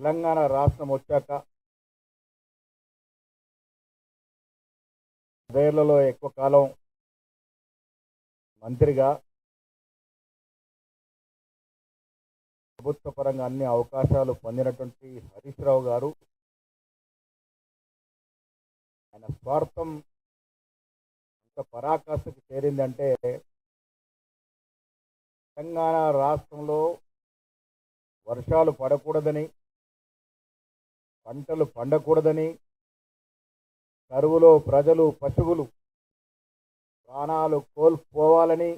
తెలంగాణ రాష్ట్రం వచ్చాక పదేళ్లలో ఎక్కువ కాలం మంత్రిగా ప్రభుత్వ పరంగా అన్ని అవకాశాలు పొందినటువంటి హరీష్ రావు గారు ఆయన స్వార్థం ఎంత పరాకాష్ఠకి చేరిందంటే తెలంగాణ రాష్ట్రంలో వర్షాలు పడకూడదని, పంటలు పండకూడదని, కరువులో ప్రజలు పశువులు ప్రాణాలు కోల్పోవాలని,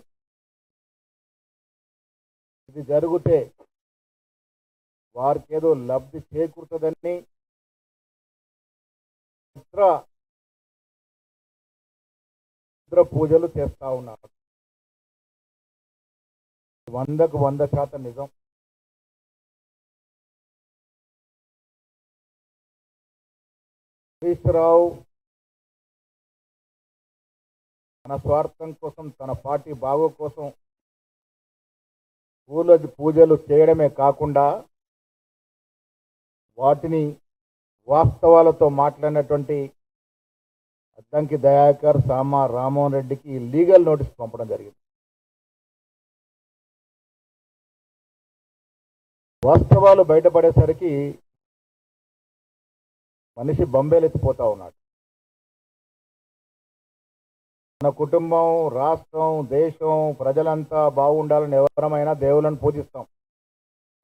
ఇది జరిగితే వారికి ఏదో లబ్ధి చేకూరుతుందని రుద్ర పూజలు చేస్తా ఉన్నారు. 100కు 100% నిజం. హరీష్ రావు తన స్వార్థం కోసం, తన పార్టీ బాగో కోసం పూజలు చేయడమే కాకుండా వాటిని వాస్తవాలతో మాట్లాడినటువంటి అద్దంకి దయాకర్, సామా రామ్మోహన్ రెడ్డికి లీగల్ నోటీస్ పంపడం జరిగింది. వాస్తవాలు బయటపడేసరికి మనిషి బొంబేలెత్తిపోతా ఉన్నాడు. మన కుటుంబం, రాష్ట్రం, దేశం, ప్రజలంతా బాగుండాలని ఎవరమైనా దేవుళ్ళని పూజిస్తాం,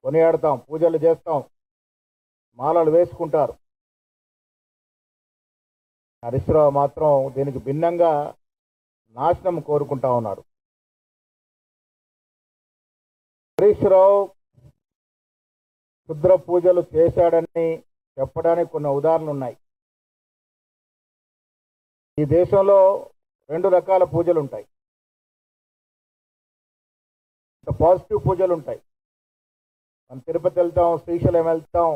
కొనియాడతాం, పూజలు చేస్తాం, మాలలు వేసుకుంటారు. హరీష్ రావు మాత్రం దీనికి భిన్నంగా నాశనం కోరుకుంటా ఉన్నాడు. హరీష్ రావు క్షుద్ర పూజలు చేశాడని చెప్పడానికి కొన్ని ఉదాహరణలు ఉన్నాయి. ఈ దేశంలో 2 రకాల పూజలు ఉంటాయి. పాజిటివ్ పూజలు ఉంటాయి. మనం తిరుపతి వెళ్తాం, శ్రీశైలం వెళ్తాం.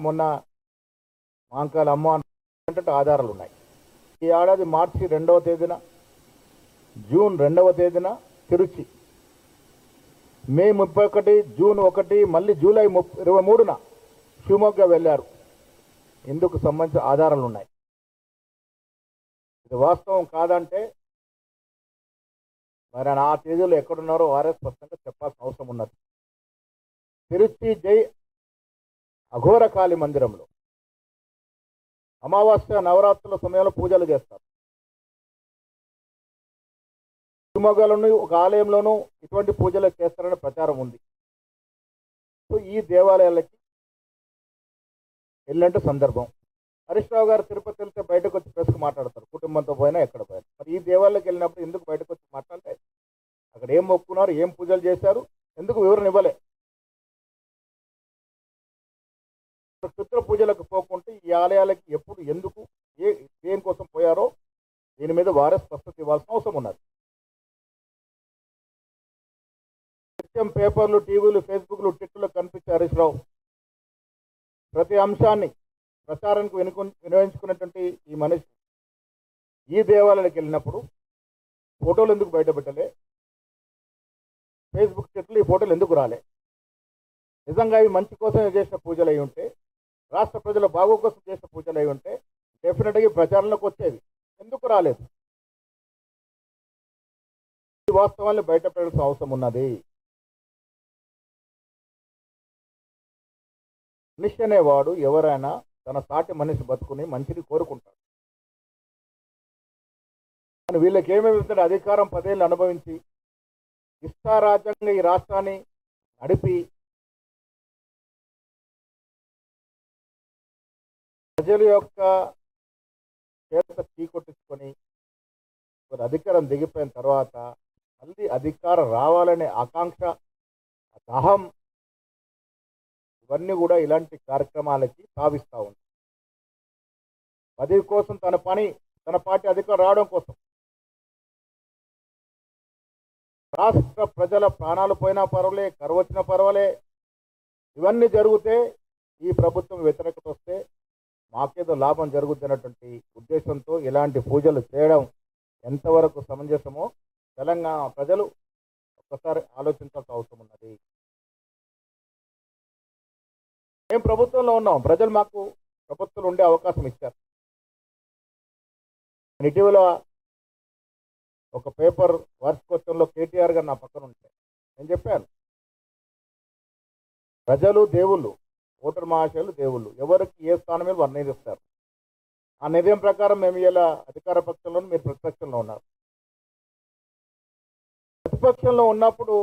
మొన్న మాంకాల అమ్మ అంటే ఆధారాలు ఉన్నాయి. ఈ ఏడాది మార్చి 2వ తేదీన, జూన్ 2వ తేదీన తిరుచి, మే 31, జూన్ 1, మళ్ళీ జూలై 23న షివమొగ్గ వెళ్ళారు. ఇందుకు సంబంధించిన ఆధారాలు ఉన్నాయి. ఇది వాస్తవం కాదంటే మరి ఆ తేదీలో ఎక్కడున్నారో వారే స్పష్టంగా చెప్పాల్సిన అవసరం ఉన్నది. తిరుచి జై అఘోర కాళీ మందిరంలో అమావాస్య నవరాత్రుల సమయంలో పూజలు చేస్తారు. శివమొగ్గలోని ఒక ఆలయంలోనూ ఇటువంటి పూజలు చేస్తారనే ప్రచారం ఉంది. సో ఈ దేవాలయాలకి వెళ్ళినట్టు సందర్భం. హరీష్ రావు గారు తిరుపతి వెళ్తే బయటకు వచ్చి ప్రెస్కి మాట్లాడతారు, కుటుంబంతో పోయినా ఎక్కడ పోయినా. మరి ఈ దేవాలయాలకు వెళ్ళినప్పుడు ఎందుకు బయటకు వచ్చి మాట్లాడితే అక్కడ ఏం మొక్కున్నారు, ఏం పూజలు చేశారు, ఎందుకు వివరణ ఇవ్వలే? క్షుద్ర పూజలకు పోకుంటే ఈ ఆలయాలకి ఎప్పుడు, ఎందుకు, దేనికోసం పోయారో దీని మీద వారే స్పష్టత ఇవ్వాల్సిన అవసరం ఉన్నది. నిత్యం పేపర్లు, టీవీలు, ఫేస్బుక్లు, ట్విట్టర్లు కనిపించే హరీష్ రావు ప్రతి అంశాన్ని ప్రచారానికి వినియోగించుకున్నటువంటి ఈ మనిషి ఈ దేవాలయాలకు వెళ్ళినప్పుడు ఫోటోలు ఎందుకు బయటపెట్టలే? ఫేస్బుక్ ట్విట్టర్లు ఈ ఫోటోలు ఎందుకు రాలే? నిజంగా ఇవి మంచి కోసమే చేసిన పూజలు అయి ఉంటే, రాష్ట్ర ప్రజల బాగో కోసం చేసిన పూజలు అయి ఉంటే డెఫినెట్గా ప్రచారంలోకి వచ్చేది. ఎందుకు రాలేదు? ఈ వాస్తవాన్ని బయటపెట్టాల్సిన అవసరం ఉన్నది. మనిషి అనేవాడు ఎవరైనా తన సాటి మనిషి బతుకుని మంచిని కోరుకుంటాడు. కానీ వీళ్ళకి ఏమేమి అధికారం 10 ఏళ్ళు అనుభవించి ఇష్టారాజ్యంగా ఈ రాష్ట్రాన్ని నడిపి ప్రజల యొక్క చేత చీకొట్టించుకొని అధికారం దిగిపోయిన తర్వాత మళ్ళీ అధికారం రావాలనే ఆకాంక్ష, దాహం, ఇవన్నీ కూడా ఇలాంటి కార్యక్రమాలకి సాగిస్తూ ఉంది. పదవి కోసం, తన పార్టీ అధికారం రావడం కోసం రాష్ట్ర ప్రజల ప్రాణాలు పోయినా పర్వాలే, కరువు వచ్చినా పర్వాలే, ఇవన్నీ జరిగితే ఈ ప్రభుత్వం వ్యతిరేకత వస్తే మాకేదో లాభం జరుగుతున్నటువంటి ఉద్దేశంతో ఇలాంటి పూజలు చేయడం ఎంతవరకు సమంజసమో తెలంగాణ ప్రజలు ఒక్కసారి ఆలోచించాల్సిన అవసరం ఉన్నది. మేము ప్రభుత్వంలో ఉన్నాం, ప్రజలు మాకు ప్రభుత్వంలో ఉండే అవకాశం ఇచ్చారు. ఇటీవల ఒక పేపర్ వార్షికోత్సవంలో కేటీఆర్ గారు నా పక్కన ఉంటే నేను చెప్పాను, ప్రజలు దేవుళ్ళు, ఓటర్ మహాశయులు దేవుళ్ళు, ఎవరికి ఏ స్థానం మీద వారు నిర్ణయిస్తారు. ఆ నిర్ణయం ప్రకారం మేము ఇలా అధికార పక్షంలో, మీరు ప్రతిపక్షంలో ఉన్నారు. ప్రతిపక్షంలో ఉన్నప్పుడు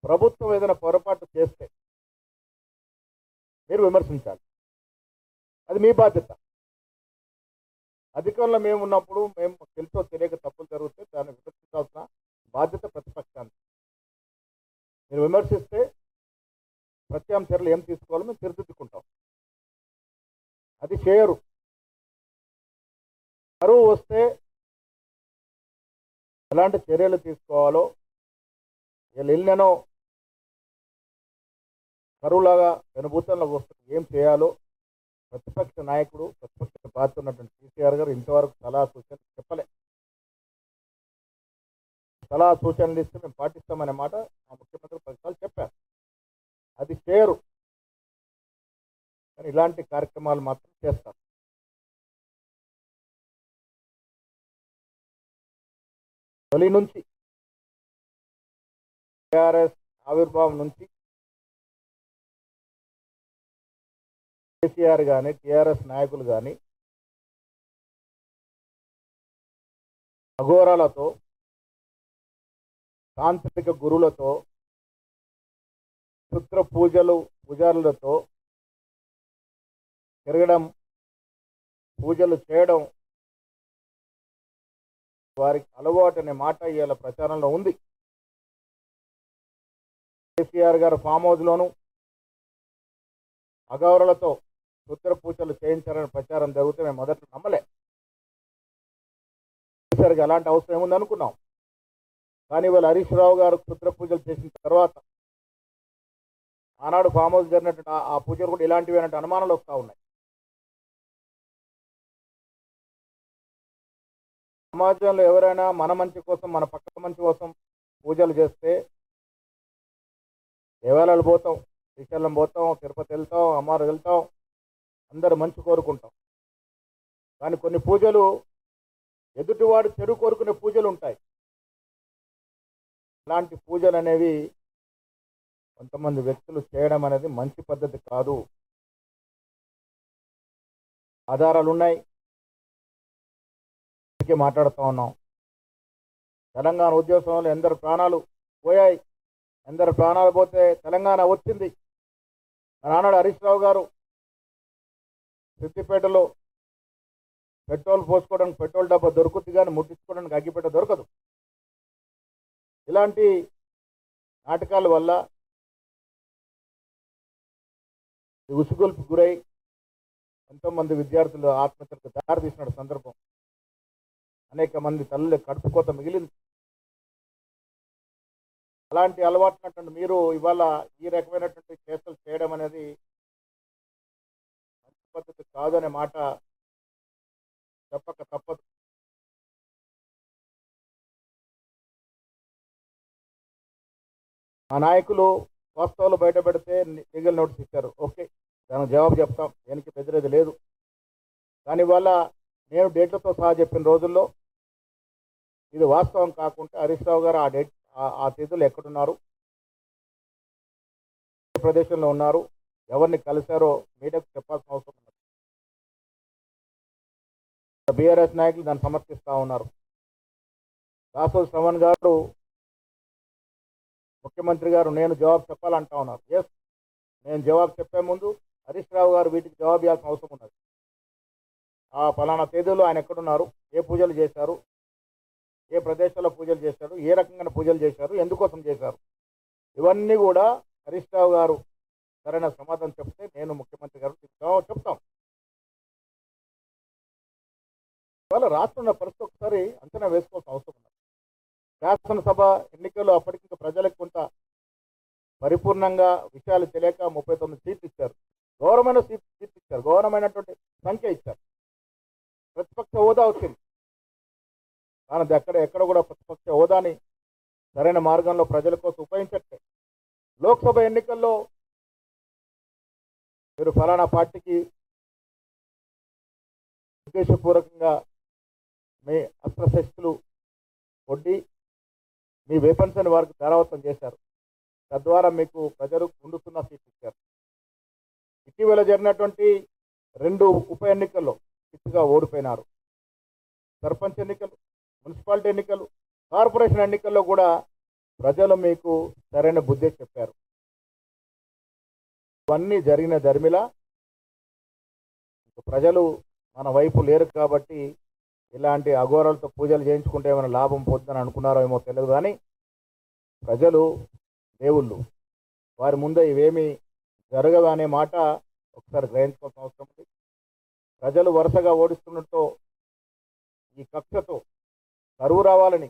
ప్రభుత్వం ఏదైనా పొరపాటు చేస్తే మీరు విమర్శించాలి, అది మీ బాధ్యత. అధికారంలో మేము ఉన్నప్పుడు మేము తెలుసో తెలియక తప్పులు జరిగితే దాన్ని విమర్శించాల్సిన బాధ్యత ప్రతిపక్షానికి. మీరు విమర్శిస్తే ప్రత్యామ్నాయ చర్యలు ఏం తీసుకోవాలో మేము తీర్చిదిద్దుకుంటాం. అది చేయరు. కరువు వస్తే ఎలాంటి చర్యలు తీసుకోవాలో, ఎల్నెనో కరువులాగా వెనుభూతంలో వస్తుంది ఏం చేయాలో ప్రతిపక్ష నాయకుడు, ప్రతిపక్ష బాధ్యత ఉన్నటువంటి కేసీఆర్ గారు ఇంతవరకు సలహా సూచనలు చెప్పలే. సలహా సూచనలు ఇస్తే మేము పాటిస్తామనే మాట మా ముఖ్యమంత్రి 10 సార్లు చెప్పారు. అది చేయరు, కానీ ఇలాంటి కార్యక్రమాలు మాత్రం చేస్తారు. తొలి నుంచి టీఆర్ఎస్ ఆవిర్భావం నుంచి కేసీఆర్ కానీ టీఆర్ఎస్ నాయకులు కానీ అఘోరాలతో, తాంత్రిక గురువులతో, క్షుద్ర పూజారులతో తిరగడం, పూజలు చేయడం వారికి అలవాటు అనే మాట ఇవాళ ప్రచారంలో ఉంది. కేసీఆర్ గారు ఫామ్ హౌస్లోనూ అగౌరలతో క్షుద్ర పూజలు చేయించారని ప్రచారం జరిగితే మేము మొదట నమ్మలే. కేసీఆర్కి అలాంటి అవసరం ఏముంది అనుకున్నాం. కానీ ఇవాళ హరీష్ రావు గారు క్షుద్ర పూజలు చేసిన తర్వాత ఆనాడు ఫామ్ హౌస్ జరిగినట్టు ఆ పూజలు కూడా ఇలాంటివి అనే అనుమానాలు వస్తూ ఉన్నాయి. సమాజంలో ఎవరైనా మన మంచి కోసం, మన పక్క మంచి కోసం పూజలు చేస్తే దేవాలయాలు పోతాం, శ్రీశైలం పోతాం, తిరుపతి వెళ్తాం, అమ్మారు వెళ్తాం, అందరు మంచి కోరుకుంటాం. కానీ కొన్ని పూజలు ఎదుటివాడు చెడు కోరుకునే పూజలు ఉంటాయి. ఇలాంటి పూజలు అనేవి కొంతమంది వ్యక్తులు చేయడం అనేది మంచి పద్ధతి కాదు. ఆధారాలు ఉన్నాయి, మాట్లాడుతూ ఉన్నాం. తెలంగాణ ఉద్యోగంలో ఎందరు ప్రాణాలు పోయాయి, ఎందరు ప్రాణాలు పోతే తెలంగాణ వచ్చింది. మా నాన్నడు హరీష్ రావు గారు సిద్దిపేటలో పెట్రోల్ పోసుకోవడానికి పెట్రోల్ డబ్బా దొరుకుతుంది, కానీ ముట్టించుకోవడానికి అగ్గిపెట్ట దొరకదు. ఇలాంటి నాటకాల వల్ల ఉసుగులకు గురై ఎంతోమంది విద్యార్థులు ఆత్మహత్యలకు దారి తీసిన సందర్భం, అనేక మంది తల్లి కడుపు కోత మిగిలింది. అలాంటి అలవాటునటువంటి మీరు ఇవాళ ఈ రకమైనటువంటి కేసులు చేయడం అనేది మంచి పద్ధతి కాదనే మాట చెప్పక తప్పదు. మా నాయకులు వాస్తవాలు బయట పెడితే లీగల్ నోటీస్ ఇచ్చారు, ఓకే, దానికి జవాబు చెప్తాం, దేనికి బెదిరేది లేదు. కానీ ఇవాళ నేను డేట్లతో సహా చెప్పిన రోజుల్లో ఇది వాస్తవం కాకుండా హరీష్ రావు గారు ఆ తేదీలు ఎక్కడున్నారు, ఏ ప్రదేశంలో ఉన్నారు, ఎవరిని కలిశారో మీడియాకు చెప్పాల్సిన అవసరం ఉన్నది. బీఆర్ఎస్ నాయకులు దాన్ని సమర్థిస్తూ ఉన్నారు. దాసోజు శ్రవణ్ గారు, ముఖ్యమంత్రి గారు నేను జవాబు చెప్పాలంటా ఉన్నారు. ఎస్, నేను జవాబు చెప్పే ముందు హరీష్ రావు గారు వీటికి జవాబు ఇవ్వాల్సిన అవసరం ఉన్నది. ఆ ఫలానా తేదీలో ఆయన ఎక్కడున్నారు, ఏ పూజలు చేశారు, ఏ ప్రదేశాల్లో పూజలు చేశారు, ఏ రకంగా పూజలు చేశారు, ఎందుకోసం చేశారు, ఇవన్నీ కూడా హరీష్ రావు గారు సరైన సమాధానం చెప్తే నేను ముఖ్యమంత్రి గారు చెప్తాం. ఇవాళ రాష్ట్రంలో పరిస్థితి ఒకసారి అంచనా వేసుకోవాల్సిన అవసరం ఉన్నది. శాసనసభ ఎన్నికల్లో అప్పటికి ప్రజలకు కొంత పరిపూర్ణంగా విషయాలు తెలియక 39 సీట్లు ఇచ్చారు, గౌరవమైన సీట్లు ఇచ్చారు, గౌరవమైనటువంటి సంఖ్య ఇచ్చారు, ప్రతిపక్ష హోదా వచ్చింది. కానీ ఎక్కడ కూడా ప్రతిపక్ష హోదాని సరైన మార్గంలో ప్రజల కోసం ఉపయోగించట్లే. లోక్సభ ఎన్నికల్లో మీరు ఫలానా పార్టీకి ఉద్దేశపూర్వకంగా మీ అస్త్రశస్త్రులు కొట్టి మీ వెపన్స్ అని వారికి ధారావతం చేశారు. తద్వారా మీకు ప్రజలు ముందుకున్న సీట్ ఇచ్చారు. ఇటీవల జరిగినటువంటి 2 ఉప ఎన్నికల్లో చిత్తుగా ఓడిపోయినారు. సర్పంచ్ ఎన్నికలు, మున్సిపాలిటీ ఎన్నికలు, కార్పొరేషన్ ఎన్నికల్లో కూడా ప్రజలు మీకు సరైన బుద్ధి చెప్పారు. ఇవన్నీ జరిగిన ధర్మిలా ప్రజలు మన వైపు లేరు కాబట్టి ఇలాంటి అఘోరాలతో పూజలు చేయించుకుంటే ఏమైనా లాభం పోతుందని అనుకున్నారో ఏమో తెలియదు, కానీ ప్రజలు దేవుళ్ళు, వారి ముందే ఇవేమీ జరగదు అనే మాట ఒకసారి గ్రహించుకోవాల్సిన అవసరం ఉంది. ప్రజలు వరుసగా ఓడిస్తున్నట్టు ఈ కక్షతో కరువు రావాలని,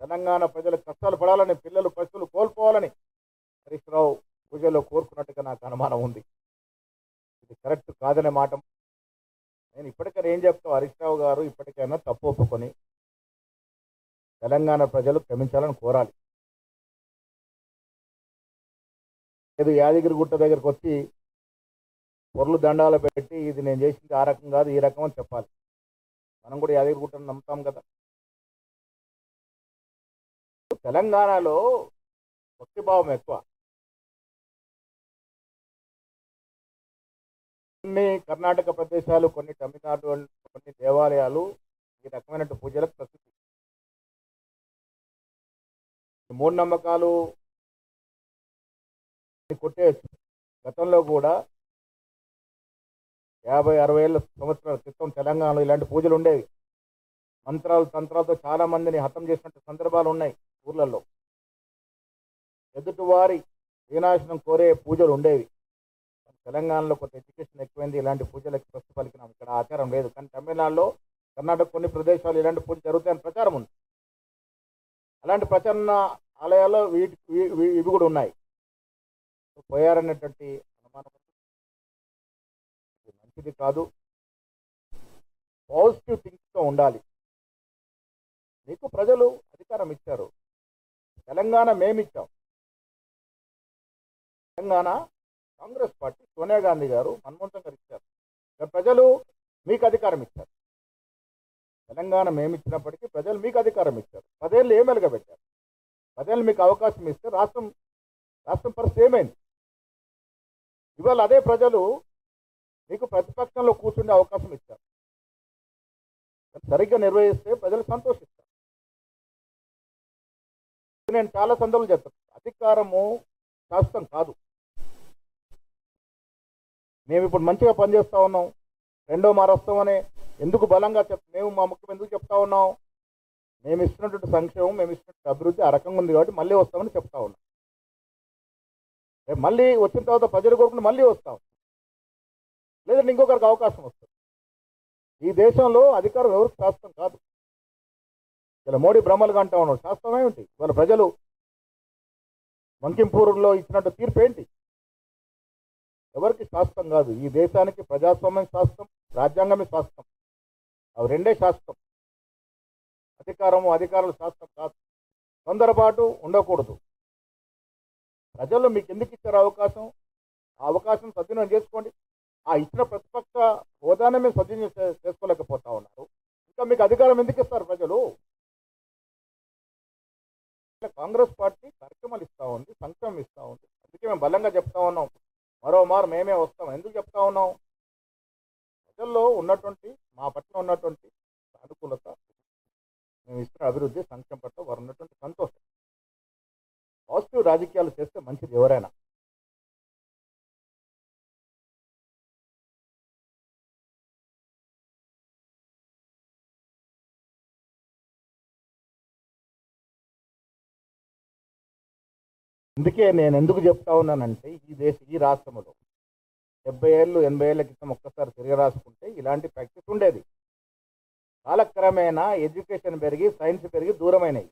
తెలంగాణ ప్రజలు కష్టాలు పడాలని, పిల్లలు పశువులు కోల్పోవాలని హరీష్ రావు పూజలో కోరుకున్నట్టుగా నాకు అనుమానం ఉంది. ఇది కరెక్ట్ కాదనే మాట నేను ఇప్పటికైనా ఏం చెప్తాను, హరీష్ రావు గారు ఇప్పటికైనా తప్పు ఒప్పుకొని తెలంగాణ ప్రజలు క్షమించాలని కోరాలి. లేదు యాదగిరి గుట్ట దగ్గరికి వచ్చి పొర్లు దండాలు పెట్టి ఇది నేను చేసింది ఆ రకం కాదు ఈ రకం అని చెప్పాలి. మనం కూడా యాదగిరి గుట్టను నమ్ముతాం కదా. తెలంగాణలో భక్తిభావం ఎక్కువ. కొన్ని కర్ణాటక ప్రదేశాలు, కొన్ని తమిళనాడు, కొన్ని దేవాలయాలు ఈ రకమైన పూజలకు ప్రసిద్ధి. మూఢనమ్మకాలు కొట్టేయచ్చు. గతంలో కూడా 50-60 సంవత్సరాల క్రితం తెలంగాణలో ఇలాంటి పూజలు ఉండేవి. మంత్రాలు తంత్రాలతో చాలా మందిని హతం చేసినట్టు సందర్భాలు ఉన్నాయి. ఊర్లలో ఎదుటివారి వినాశనం కోరే పూజలు ఉండేవి. తెలంగాణలో కొంత ఎడ్యుకేషన్ ఎక్కువైంది, ఇలాంటి పూజలకు స్వస్థ పలికినాం. ఇక్కడ ఆచారం లేదు. కానీ తమిళనాడులో, కర్ణాటక కొన్ని ప్రదేశాలు ఇలాంటి పూజ జరుగుతాయని ప్రచారం ఉంది. అలాంటి ప్రచారణ ఆలయాల్లో ఇవి కూడా ఉన్నాయి. పోయారనేటువంటి అనుమానం మంచిది కాదు. పాజిటివ్ థింక్స్తో ఉండాలి. మీకు ప్రజలు అధికారం ఇచ్చారు. తెలంగాణ మేమిచ్చాం. తెలంగాణ కాంగ్రెస్ పార్టీ, సోనియా గాంధీ గారు, మన్మోహన్ గారు ఇచ్చారు. ప్రజలు మీకు అధికారం ఇచ్చారు. తెలంగాణ మేమిచ్చినప్పటికీ ప్రజలు మీకు అధికారం ఇచ్చారు. 10 ఏళ్ళు ఏం వెలగబెట్టారు. 10 ఏళ్ళు మీకు అవకాశం ఇస్తే రాష్ట్రం పరిస్థితి ఏమైంది? ఇవాళ అదే ప్రజలు మీకు ప్రతిపక్షంలో కూర్చుండే అవకాశం ఇచ్చారు. సరిగ్గా నిర్వహిస్తే ప్రజలు సంతోషిస్తారు. నేను చాలా సందర్భాలు చెప్తాను, అధికారము శాశ్వతం కాదు. మేము ఇప్పుడు మంచిగా పనిచేస్తూ ఉన్నాం, రెండో మారు వస్తామని ఎందుకు బలంగా మేము మా ముఖ్యం ఎందుకు చెప్తా ఉన్నాం? మేము ఇస్తున్నటువంటి సంక్షేమం, మేము ఇస్తున్నటువంటి అభివృద్ధి ఆ రకంగా ఉంది కాబట్టి మళ్ళీ వస్తామని చెప్తా ఉన్నాం. రేపు మళ్ళీ వచ్చిన తర్వాత ప్రజలు కోరుకుని మళ్ళీ వస్తాం, లేదంటే ఇంకొకరికి అవకాశం వస్తుంది. ఈ దేశంలో అధికారం ఎవరికి శాశ్వతం కాదు. ఇలా మోడీ బ్రహ్మలుగా అంటా ఉన్నాడు, శాశ్వతం ఏమిటి? ఇవాళ ప్రజలు మంకింపూర్లో ఇచ్చినట్టు తీర్పు ఏంటి? ఎవరికి శాశ్వతం కాదు. ఈ దేశానికి ప్రజాస్వామ్యం శాశ్వతం, రాజ్యాంగమే శాశ్వతం. అవి రెండే శాశ్వతం. అధికారాలు శాశ్వతం కాదు. తొందరపాటు ఉండకూడదు. ప్రజలు మీకు ఎందుకు ఇచ్చారు అవకాశం? ఆ అవకాశం సద్వినియోగం చేసుకోండి. ఆ ఇచ్చిన ప్రతిపక్ష హోదానే మేము సద్వినియోగం చేసుకోలేకపోతా ఉన్నారు. ఇంకా మీకు అధికారం ఎందుకు ఇస్తారు ప్రజలు? కాంగ్రెస్ పార్టీ కార్యక్రమాలు ఇస్తూ ఉంది, సంక్షేమం ఇస్తూ ఉంది. అందుకే మేము బలంగా చెప్తా ఉన్నాం, మరోమారు మేమే వస్తాం. ఎందుకు చెప్తా ఉన్నాం? ప్రజల్లో ఉన్నటువంటి, మా పట్ల ఉన్నటువంటి అనుకూలత, మేము ఇస్తున్న అభివృద్ధి, సంక్షేమం పట్ల వారు ఉన్నటువంటి సంతోషం. పాజిటివ్ రాజకీయాలు చేస్తే మంచిది ఎవరైనా. అందుకే నేను ఎందుకు చెప్తా ఉన్నానంటే, ఈ రాష్ట్రంలో 70 ఏళ్ళు 80 ఏళ్ల క్రితం ఒక్కసారి తిరిగి రాసుకుంటే ఇలాంటి ప్రాక్టీస్ ఉండేది. కాలక్రమేణా ఎడ్యుకేషన్ పెరిగి, సైన్స్ పెరిగి దూరమైనవి.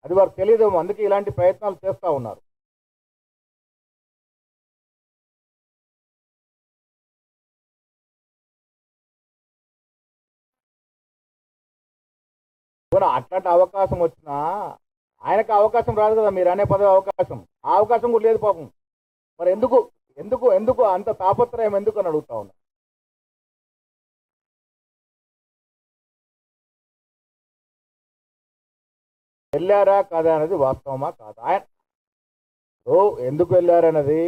అది వారికి తెలియదు. అందుకే ఇలాంటి ప్రయత్నాలు చేస్తూ ఉన్నారు. అట్లాంటి అవకాశం వచ్చినా ఆయనకు అవకాశం రాదు కదా. మీరు అనే పదవి అవకాశం, ఆ అవకాశం కూడా లేదు పాపం. మరి ఎందుకు ఎందుకు ఎందుకు అంత తాపత్రయం ఎందుకు అని అడుగుతా ఉన్నా. వెళ్ళారా కాదా అనేది వాస్తవమా కాదా? ఆయన ఎందుకు వెళ్ళారన్నది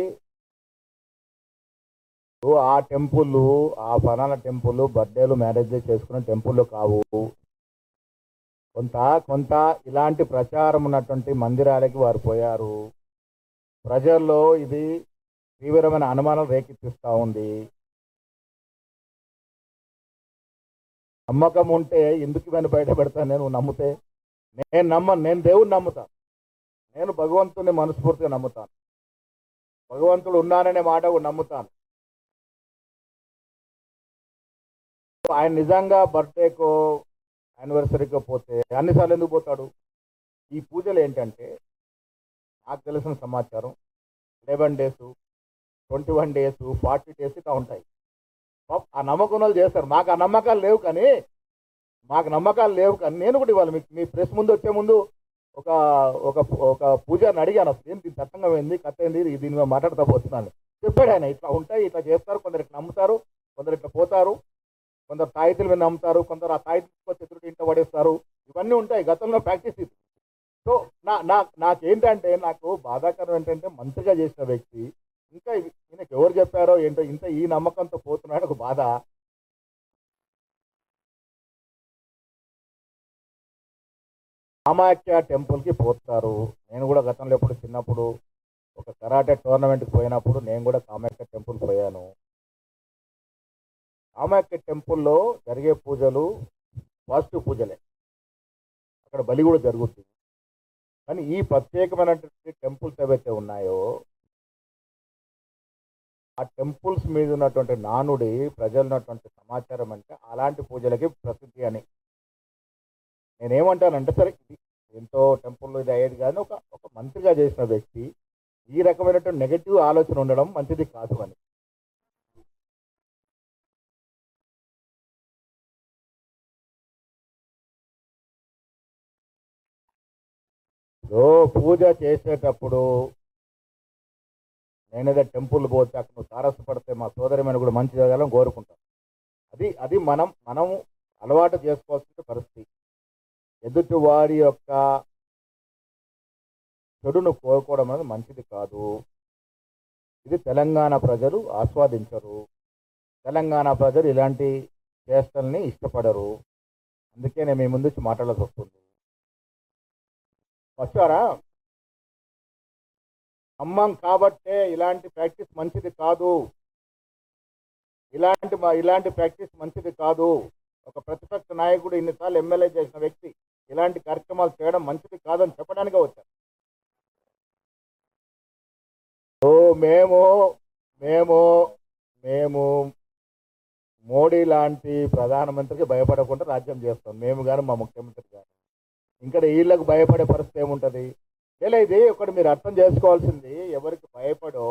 ఆ టెంపుల్, ఆ ఫలానా టెంపుల్ బర్త్డేలు మ్యారేజ్ చేసుకునే టెంపుల్ కావు. కొంత కొంత ఇలాంటి ప్రచారం ఉన్నటువంటి మందిరాలకి వారు పోయారు. ప్రజల్లో ఇది తీవ్రమైన అనుమానం రేకెత్తిస్తూ ఉంది. నమ్మకం ఉంటే ఎందుకు ఇవన్నీ బయట పెడతాను? నేను నమ్మితే నేను దేవుణ్ణి నమ్ముతాను. నేను భగవంతుని మనస్ఫూర్తిగా నమ్ముతాను. భగవంతుడు ఉన్నాననే మాట నమ్ముతాను. ఆయన నిజంగా బర్త్డేకో యానివర్సరీకో పోతే అన్నిసార్లు ఎందుకు పోతాడు? ఈ పూజలు ఏంటంటే నాకు తెలిసిన సమాచారం 11 days, 21 days, 40 days ఇట్లా ఉంటాయి. ఆ నమ్మకం వాళ్ళు చేస్తారు. మాకు ఆ నమ్మకాలు లేవు కానీ నేను కూడా ఇవాళ మీ ప్రెస్ ముందు వచ్చే ముందు ఒక ఒక ఒక పూజారిని అడిగాను, అసలు ఏంటి దట్టంగా ఏంది కథ ఏంది దీని మీద మాట్లాడుతూ పోతున్నాను. చెప్పాడు ఆయన, ఇట్లా ఉంటాయి, ఇట్లా చేస్తారు, కొందరు ఇట్లా నమ్ముతారు, కొందరు ఇట్లా పోతారు, కొందరు తాయితుల మీద నమ్ముతారు, కొందరు ఆ తాయితులు ఎదురు ఇంట పడేస్తారు. ఇవన్నీ ఉంటాయి, గతంలో ప్రాక్టీస్ ఇది. సో నాకేంటంటే నాకు బాధాకరం ఏంటంటే మంత్రిగా చేసిన వ్యక్తి ఇంకా ఈయనకి ఎవరు చెప్పారో ఏంటో ఇంత ఈ నమ్మకంతో పోతున్నాడు. ఒక బాధ. కామాఖ్య టెంపుల్కి పోతారు. నేను కూడా గతంలో ఎప్పుడు చిన్నప్పుడు ఒక కరాటే టోర్నమెంట్కి పోయినప్పుడు నేను కూడా కామాఖ్య టెంపుల్ పోయాను. కామాఖ్య టెంపుల్లో జరిగే పూజలు పాజిటివ్ పూజలే, అక్కడ బలి కూడా జరుగుతుంది. కానీ ఈ ప్రత్యేకమైనటువంటి టెంపుల్స్ ఏవైతే ఉన్నాయో ఆ టెంపుల్స్ మీద ఉన్నటువంటి నానుడి, ప్రజలు ఉన్నటువంటి సమాచారం అంటే అలాంటి పూజలకి ప్రసిద్ధి అని. నేనేమంటానంటే సరే ఇది ఎంతో టెంపుల్లో ఇది అయ్యేది కానీ ఒక మంత్రిగా చేసిన వ్యక్తి ఈ రకమైనటువంటి నెగటివ్ ఆలోచన ఉండడం మంచిది కాదు అని. పూజ చేసేటప్పుడు నేనేదో టెంపుల్ పోతే అక్కడ నువ్వు తారసపడితే మా సోదరిమని కూడా మంచి జరగాలని కోరుకుంటాను. అది మనం అలవాటు చేసుకోవాల్సిన పరిస్థితి. ఎదుటి వారి యొక్క చెడును కోరుకోవడం అనేది మంచిది కాదు. ఇది తెలంగాణ ప్రజలు ఆస్వాదించరు. తెలంగాణ ప్రజలు ఇలాంటి చేష్టల్ని ఇష్టపడరు. అందుకే నేను మీ ముందు మాట్లాడాల్సి వస్తుంది. వచ్చారా? నమ్మం కాబట్టే ఇలాంటి ప్రాక్టీస్ మంచిది కాదు. ఇలాంటి ప్రాక్టీస్ మంచిది కాదు. ఒక ప్రతిపక్ష నాయకుడు ఇన్నిసార్లు ఎమ్మెల్యే చేసిన వ్యక్తి ఇలాంటి కార్యక్రమాలు చేయడం మంచిది కాదని చెప్పడానికే వచ్చారు. మేము మోడీ లాంటి ప్రధానమంత్రికి భయపడకుండా రాజ్యం చేస్తాం. మేము కానీ మా ముఖ్యమంత్రి గారు ఇంకా వీళ్ళకు భయపడే పరిస్థితి ఏముంటుంది? లేదా ఇది ఒకటి మీరు అర్థం చేసుకోవాల్సింది, ఎవరికి భయపడో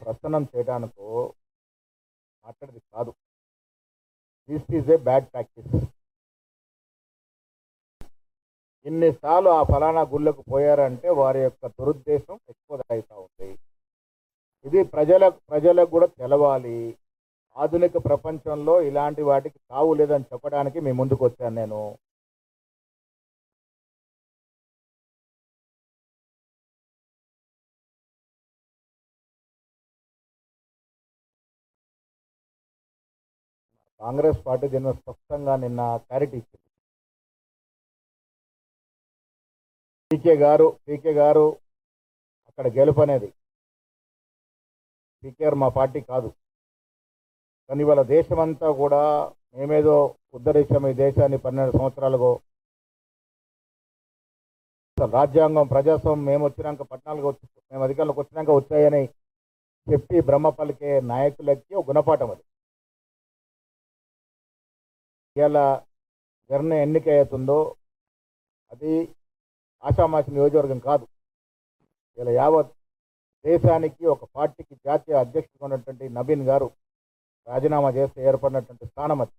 ప్రసన్నం చేయడానికో మాట్లాడేది కాదు. This is a bad practice. ఇన్నిసార్లు ఆ ఫలానా గుళ్ళకు పోయారంటే వారి యొక్క దురుద్దేశం ఎక్కువ అవుతూ ఉంది. ఇది ప్రజలకు కూడా తెలవాలి. ఆధునిక ప్రపంచంలో ఇలాంటి వాటికి తావు లేదని చెప్పడానికి మీ ముందుకు వచ్చాను నేను. కాంగ్రెస్ పార్టీ దీని స్పష్టంగా నిన్న క్లారిటీ ఇచ్చింది. పీకే గారు అక్కడ గెలుపనేది పీకేఆర్ మా పార్టీ కాదు. కానీ ఇవాళ దేశమంతా కూడా మేమేదో ఉద్ధరించాము ఈ దేశాన్ని 12 సంవత్సరాలుగో, రాజ్యాంగం ప్రజాస్వామ్యం మేము వచ్చినాక 14 మేము అధికారంలోకి వచ్చినాక వచ్చాయని చెప్పి బ్రహ్మ పలికే నాయకులకి ఒక గుణపాఠం అది. ఇలా జరిగిన ఎన్నిక అవుతుందో అది ఆషామాషి నియోజకవర్గం కాదు. ఇలా యావత్ దేశానికి ఒక పార్టీకి జాతీయ అధ్యక్షుడిగా ఉన్నటువంటి నవీన్ గారు రాజీనామా చేస్తే ఏర్పడినటువంటి స్థానం అది.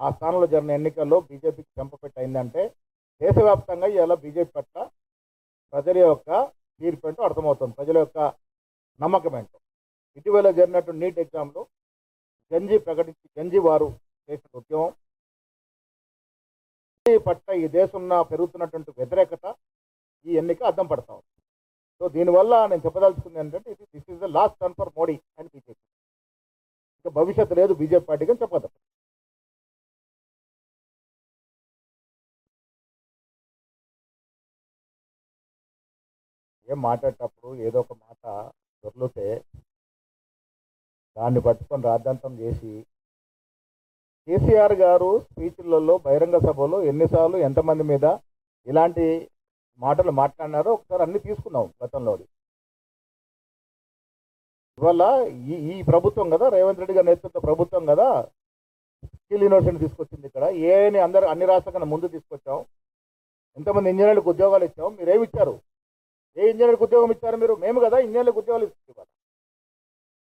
ఆ స్థానంలో జరిగిన ఎన్నికల్లో బీజేపీకి చెంపపెట్టి అయిందంటే దేశవ్యాప్తంగా ఇలా బీజేపీ పట్ల ప్రజల యొక్క తీర్పు ఏంటో అర్థమవుతుంది, ప్రజల యొక్క నమ్మకం ఏంటో. ఇటీవల జరిగినట్టు నీట్ ఎగ్జామ్లో గంజి వారు చేసిన ఉద్యమం పట్ల ఈ దేశంలో పెరుగుతున్నటువంటి వ్యతిరేకత ఈ ఎన్నిక అద్దం పడతా ఉంది. సో దీనివల్ల నేను చెప్పదలుచుకుంది ఏంటంటే this is the last turn for Modi and BJP. ఇంకా భవిష్యత్తు లేదు బీజేపీ పార్టీకి అని చెప్పదు. ఏం మాట్లాడేటప్పుడు ఏదో ఒక మాట దొర్లితే దాన్ని పట్టుకొని రాద్ధాంతం చేసి కేసీఆర్ గారు స్పీచ్లలో బహిరంగ సభలో ఎన్నిసార్లు ఎంతమంది మీద ఇలాంటి మాటలు మాట్లాడినారో ఒకసారి అన్ని తీసుకుందాం గతంలో. ఇవాళ ఈ ప్రభుత్వం కదా, రేవంత్ రెడ్డి గారి నేతృత్వ ప్రభుత్వం కదా స్కిల్ యూనివర్సిటీ తీసుకొచ్చింది. ఇక్కడ అన్ని రాష్ట్రాల కన్నా ముందు తీసుకొచ్చాం. ఎంతమంది ఇంజనీర్లకు ఉద్యోగాలు ఇచ్చాం, మీరేమి ఇచ్చారు? ఏ ఇంజనీర్కి ఉద్యోగం ఇచ్చారు మీరు? మేము కదా ఇంజనీర్లకు ఉద్యోగాలు ఇస్తున్నాం.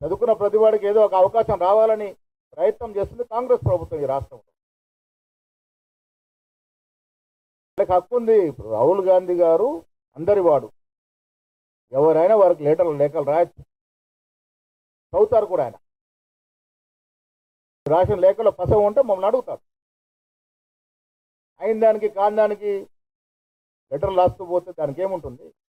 చదువుకున్న ప్రతి వాడికి ఏదో ఒక అవకాశం రావాలని ప్రయత్నం చేస్తుంది కాంగ్రెస్ ప్రభుత్వం ఈ రాష్ట్రంలో. వాళ్ళకి హక్కు ఉంది. ఇప్పుడు రాహుల్ గాంధీ గారు అందరి వాడు, ఎవరైనా వారికి లేఖలు రాయొచ్చు, చదువుతారు కూడా. ఆయన రాసిన లేఖలో పసవ ఉంటే మమ్మల్ని అడుగుతారు. అయిన దానికి కాని దానికి లెటర్లు రాస్తూ పోతే దానికి ఏముంటుంది?